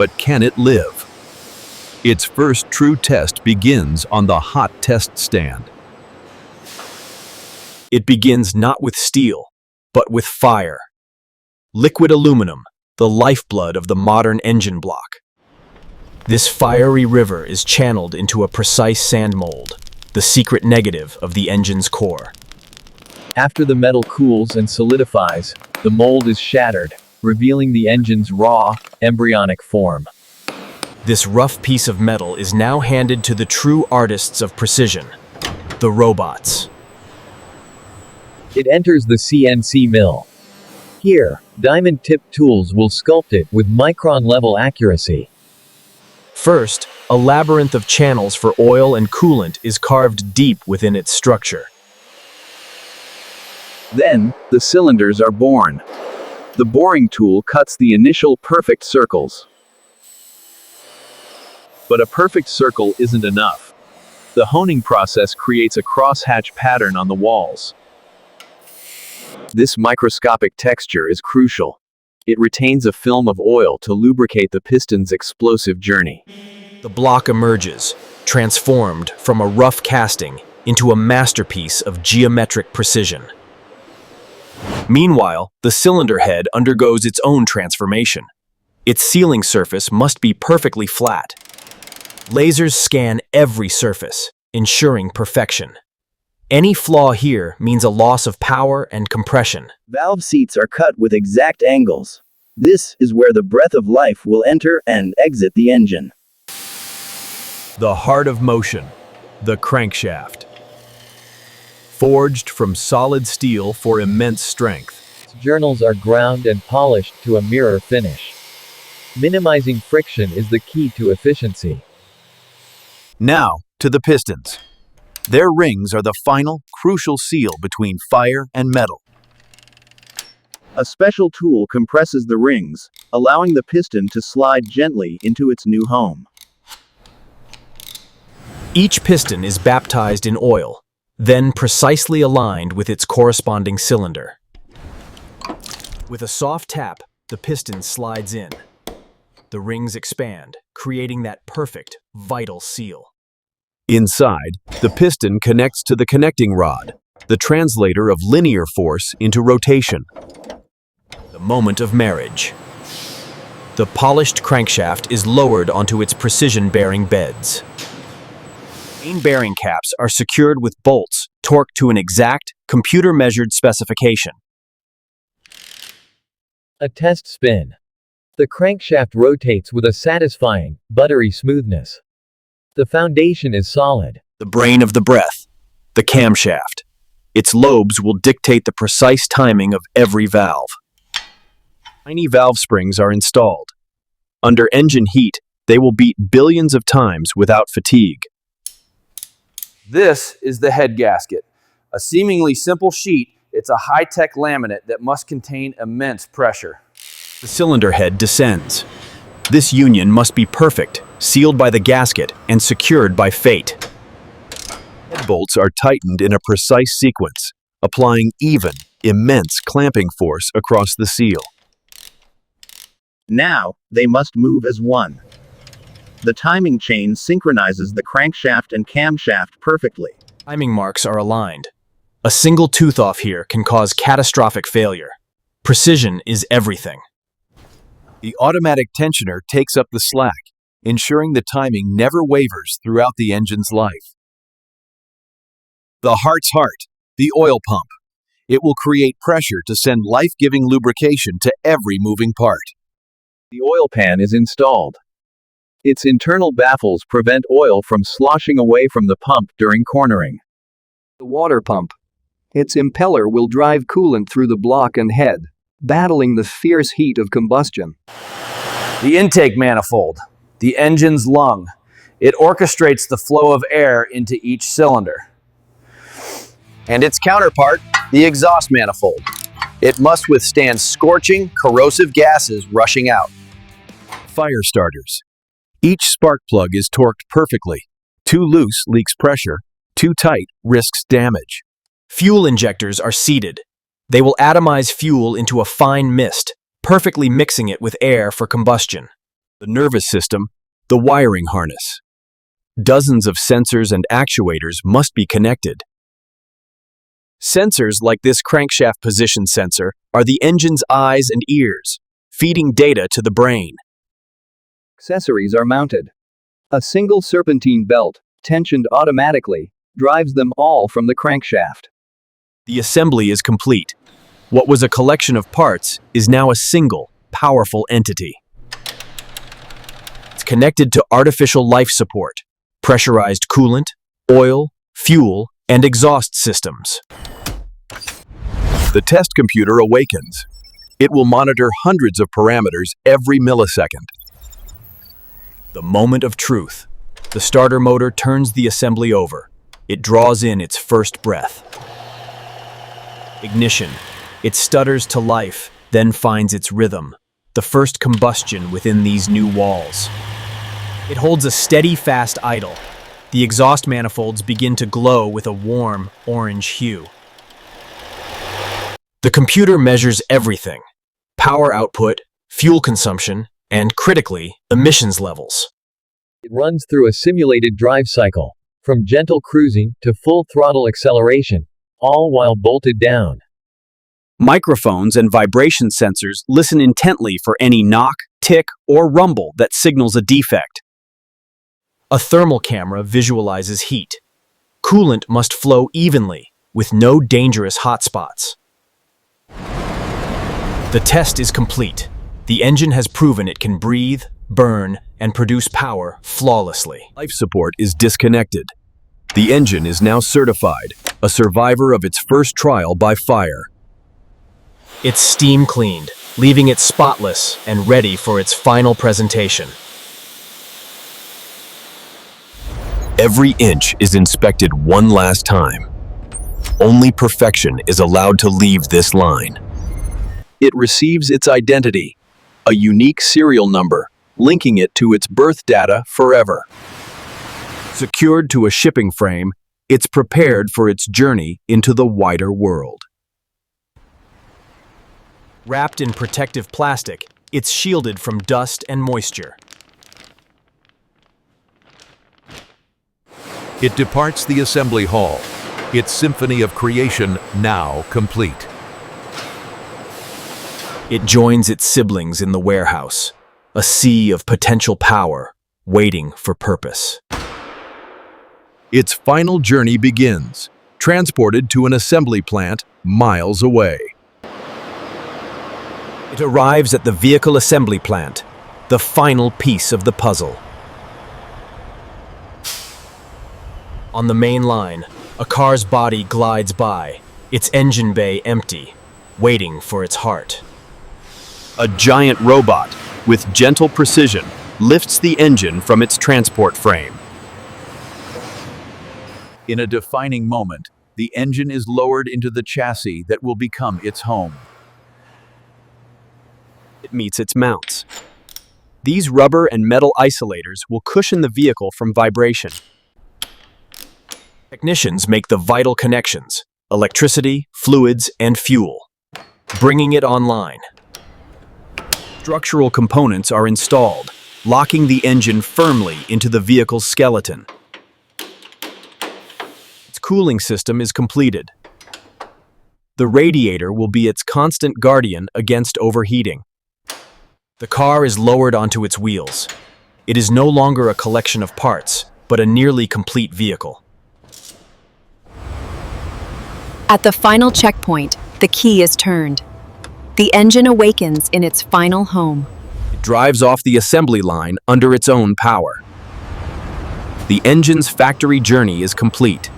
But can it live? Its first true test begins on the hot test stand. It begins not with steel, but with fire. Liquid aluminum, the lifeblood of the modern engine block. This fiery river is channeled into a precise sand mold, the secret negative of the engine's core. After the metal cools and solidifies, the mold is shattered, revealing the engine's raw, embryonic form. This rough piece of metal is now handed to the true artists of precision, the robots. It enters the CNC mill. Here, diamond-tipped tools will sculpt it with micron-level accuracy. First, a labyrinth of channels for oil and coolant is carved deep within its structure. Then, the cylinders are born. The boring tool cuts the initial perfect circles. But a perfect circle isn't enough. The honing process creates a crosshatch pattern on the walls. This microscopic texture is crucial. It retains a film of oil to lubricate the piston's explosive journey. The block emerges, transformed from a rough casting into a masterpiece of geometric precision. Meanwhile, the cylinder head undergoes its own transformation. Its sealing surface must be perfectly flat. Lasers scan every surface, ensuring perfection. Any flaw here means a loss of power and compression. Valve seats are cut with exact angles. This is where the breath of life will enter and exit the engine. The heart of motion, the crankshaft. Forged from solid steel for immense strength. Its journals are ground and polished to a mirror finish. Minimizing friction is the key to efficiency. Now, to the pistons. Their rings are the final, crucial seal between fire and metal. A special tool compresses the rings, allowing the piston to slide gently into its new home. Each piston is baptized in oil, then precisely aligned with its corresponding cylinder. With a soft tap, the piston slides in. The rings expand, creating that perfect, vital seal. Inside, the piston connects to the connecting rod, the translator of linear force into rotation. The moment of marriage. The polished crankshaft is lowered onto its precision-bearing beds. Main bearing caps are secured with bolts torqued to an exact, computer-measured specification. A test spin. The crankshaft rotates with a satisfying, buttery smoothness. The foundation is solid. The brain of the breath, the camshaft. Its lobes will dictate the precise timing of every valve. Tiny valve springs are installed. Under engine heat, they will beat billions of times without fatigue. This is the head gasket. A seemingly simple sheet, it's a high-tech laminate that must contain immense pressure. The cylinder head descends. This union must be perfect, sealed by the gasket and secured by fate. Head bolts are tightened in a precise sequence, applying even, immense clamping force across the seal. Now, they must move as one. The timing chain synchronizes the crankshaft and camshaft perfectly. Timing marks are aligned. A single tooth off here can cause catastrophic failure. Precision is everything. The automatic tensioner takes up the slack, ensuring the timing never wavers throughout the engine's life. The heart's heart, the oil pump. It will create pressure to send life-giving lubrication to every moving part. The oil pan is installed. Its internal baffles prevent oil from sloshing away from the pump during cornering. The water pump. Its impeller will drive coolant through the block and head, battling the fierce heat of combustion. The intake manifold, the engine's lung. It orchestrates the flow of air into each cylinder. And its counterpart, the exhaust manifold. It must withstand scorching, corrosive gases rushing out. Fire starters. Each spark plug is torqued perfectly. Too loose leaks pressure, too tight risks damage. Fuel injectors are seated. They will atomize fuel into a fine mist, perfectly mixing it with air for combustion. The nervous system, the wiring harness. Dozens of sensors and actuators must be connected. Sensors like this crankshaft position sensor are the engine's eyes and ears, feeding data to the brain. Accessories are mounted. A single serpentine belt, tensioned automatically, drives them all from the crankshaft. The assembly is complete. What was a collection of parts is now a single, powerful entity. It's connected to artificial life support, pressurized coolant, oil, fuel, and exhaust systems. The test computer awakens. It will monitor hundreds of parameters every millisecond. The moment of truth. The starter motor turns the assembly over. It draws in its first breath. Ignition. It stutters to life, then finds its rhythm. The first combustion within these new walls. It holds a steady, fast idle. The exhaust manifolds begin to glow with a warm, orange hue. The computer measures everything: power output, fuel consumption, and, critically, emissions levels. It runs through a simulated drive cycle, from gentle cruising to full throttle acceleration, all while bolted down. Microphones and vibration sensors listen intently for any knock, tick, or rumble that signals a defect. A thermal camera visualizes heat. Coolant must flow evenly, with no dangerous hotspots. The test is complete. The engine has proven it can breathe, burn, and produce power flawlessly. Life support is disconnected. The engine is now certified, a survivor of its first trial by fire. It's steam cleaned, leaving it spotless and ready for its final presentation. Every inch is inspected one last time. Only perfection is allowed to leave this line. It receives its identity, a unique serial number, linking it to its birth data forever. Secured to a shipping frame, it's prepared for its journey into the wider world. Wrapped in protective plastic, it's shielded from dust and moisture. It departs the assembly hall, its symphony of creation now complete. It joins its siblings in the warehouse, a sea of potential power, waiting for purpose. Its final journey begins, transported to an assembly plant miles away. It arrives at the vehicle assembly plant, the final piece of the puzzle. On the main line, a car's body glides by, its engine bay empty, waiting for its heart. A giant robot, with gentle precision, lifts the engine from its transport frame. In a defining moment, the engine is lowered into the chassis that will become its home. It meets its mounts. These rubber and metal isolators will cushion the vehicle from vibration. Technicians make the vital connections: electricity, fluids, and fuel, bringing it online. Structural components are installed, locking the engine firmly into the vehicle's skeleton. Its cooling system is completed. The radiator will be its constant guardian against overheating. The car is lowered onto its wheels. It is no longer a collection of parts, but a nearly complete vehicle. At the final checkpoint, the key is turned. The engine awakens in its final home. It drives off the assembly line under its own power. The engine's factory journey is complete.